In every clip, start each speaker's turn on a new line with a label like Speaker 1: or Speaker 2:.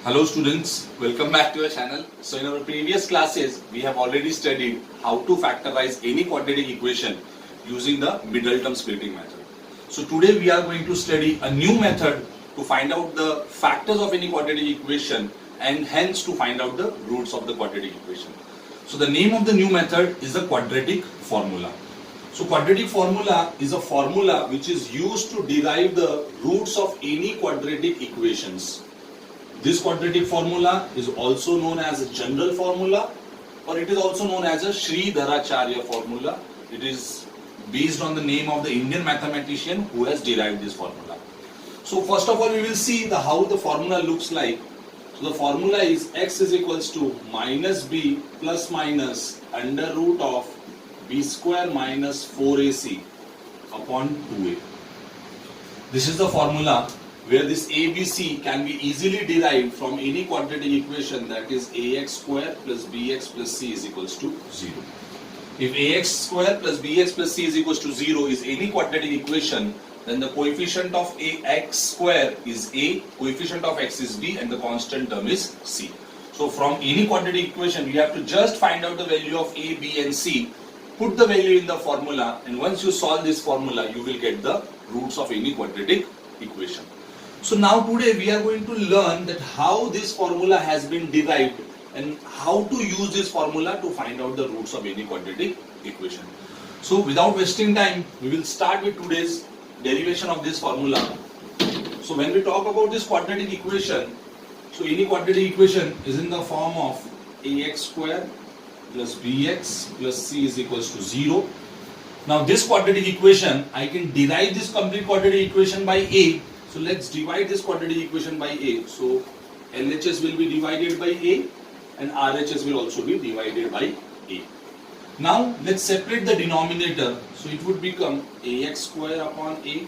Speaker 1: Hello students, welcome back to our channel. So in our previous classes, we have already studied how to factorize any quadratic equation using the middle term splitting method. So today we are going to study a new method to find out the factors of any quadratic equation and hence to find out the roots of the quadratic equation. So the name of the new method is the quadratic formula. So quadratic formula is a formula which is used to derive the roots of any quadratic equations. This quadratic formula is also known as a general formula, or it is also known as a Sridharacharya formula. It is based on the name of the Indian mathematician who has derived this formula. So first of all we will see how the formula looks like. So the formula is x is equals to minus b plus minus under root of b square minus 4ac upon 2a. This is the formula where this ABC can be easily derived from any quadratic equation, that is ax square plus bx plus c is equals to 0. If ax square plus bx plus c is equals to 0 is any quadratic equation, then the coefficient of ax square is a, coefficient of x is b, and the constant term is c. So from any quadratic equation we have to just find out the value of a, b and c, put the value in the formula, and once you solve this formula you will get the roots of any quadratic equation. So now today we are going to learn that how this formula has been derived and how to use this formula to find out the roots of any quadratic equation. So without wasting time, we will start with today's derivation of this formula. So when we talk about this quadratic equation, so any quadratic equation is in the form of ax square plus bx plus c is equals to 0. Now this quadratic equation, I can derive this complete quadratic equation by a. So let's divide this quadratic equation by a. So LHS will be divided by a and RHS will also be divided by a. Now let's separate the denominator. So it would become ax square upon a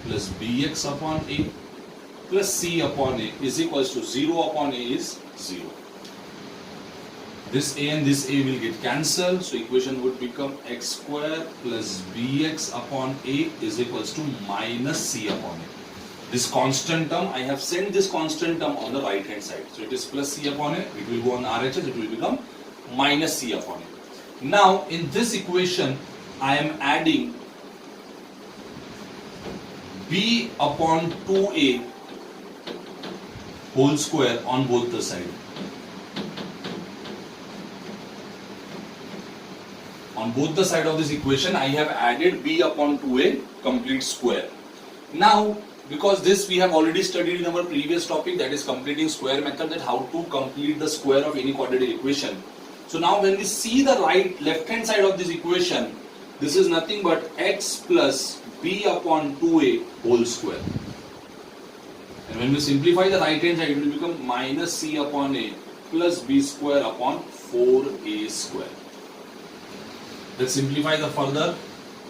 Speaker 1: plus bx upon a plus c upon a is equals to 0 upon a is 0. This a and this a will get cancelled. So equation would become x square plus bx upon a is equals to minus c upon a. This constant term, I have sent this constant term on the right hand side. So it is plus c upon a, it will go on RHS, it will become minus c upon a. Now in this equation, I am adding b upon 2a whole square on both the sides. On both the side of this equation, I have added b upon 2a complete square. Now, because this we have already studied in our previous topic, that is completing square method, that how to complete the square of any quadratic equation. So now when we see the left hand side of this equation, this is nothing but x plus b upon 2a whole square. And when we simplify the right hand side, it will become minus c upon a plus b square upon 4a square. Let's simplify the further.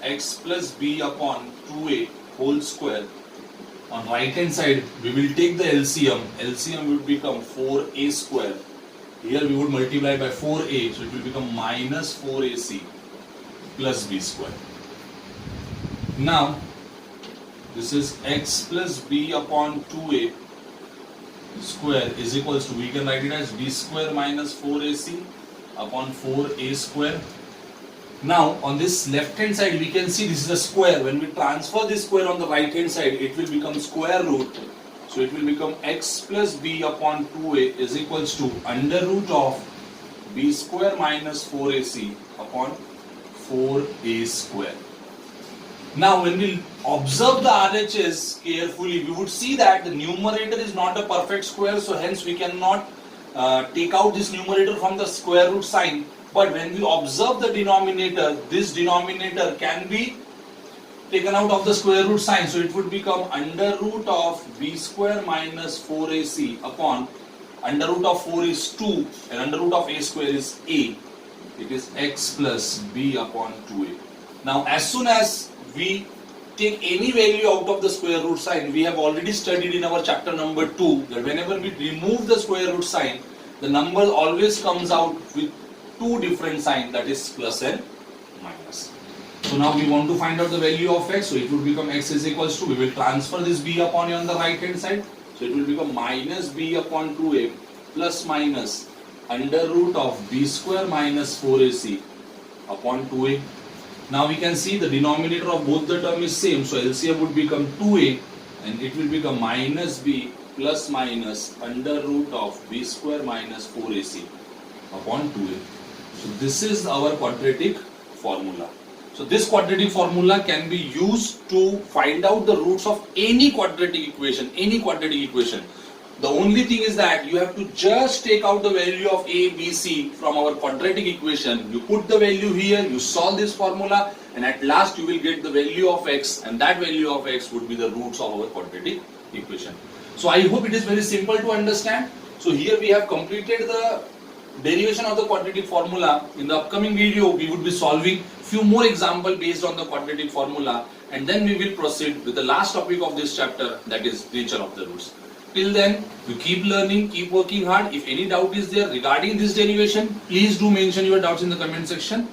Speaker 1: X plus b upon 2a whole square. On right hand side we will take the LCM. LCM will become 4a square. Here we would multiply by 4a, so it will become minus 4ac plus b square. Now this is x plus b upon 2a square is equals to, we can write it as b square minus 4ac upon 4a square. Now on this left hand side we can see this is a square. When we transfer this square on the right hand side, it will become square root. So it will become x plus b upon 2a is equals to under root of b square minus 4ac upon 4a square. Now when we observe the RHS carefully, we would see that the numerator is not a perfect square, so hence we cannot take out this numerator from the square root sign. But when we observe the denominator, this denominator can be taken out of the square root sign. So it would become under root of b square minus 4ac upon under root of 4 is 2 and under root of a square is a. It is x plus b upon 2a. Now as soon as we take any value out of the square root sign, we have already studied in our chapter number 2 that whenever we remove the square root sign, the number always comes out with two different signs, that is plus and minus. So now we want to find out the value of x, so it would become x is equals to, we will transfer this b upon a on the right hand side, So it will become minus b upon 2a plus minus under root of b square minus 4ac upon 2a. Now we can see the denominator of both the term is same, so LCM would become 2a and it will become minus b plus minus under root of b square minus 4ac upon 2a. So this is our quadratic formula. So this quadratic formula can be used to find out the roots of any quadratic equation, The only thing is that you have to just take out the value of a, b, c from our quadratic equation. You put the value here, you solve this formula, and at last you will get the value of x, and that value of x would be the roots of our quadratic equation. So I hope it is very simple to understand. So here we have completed the derivation of the quadratic formula. In the upcoming video, we would be solving few more examples based on the quadratic formula, and then we will proceed with the last topic of this chapter, that is nature of the roots. Till then, you keep learning, keep working hard. If any doubt is there regarding this derivation, please do mention your doubts in the comment section.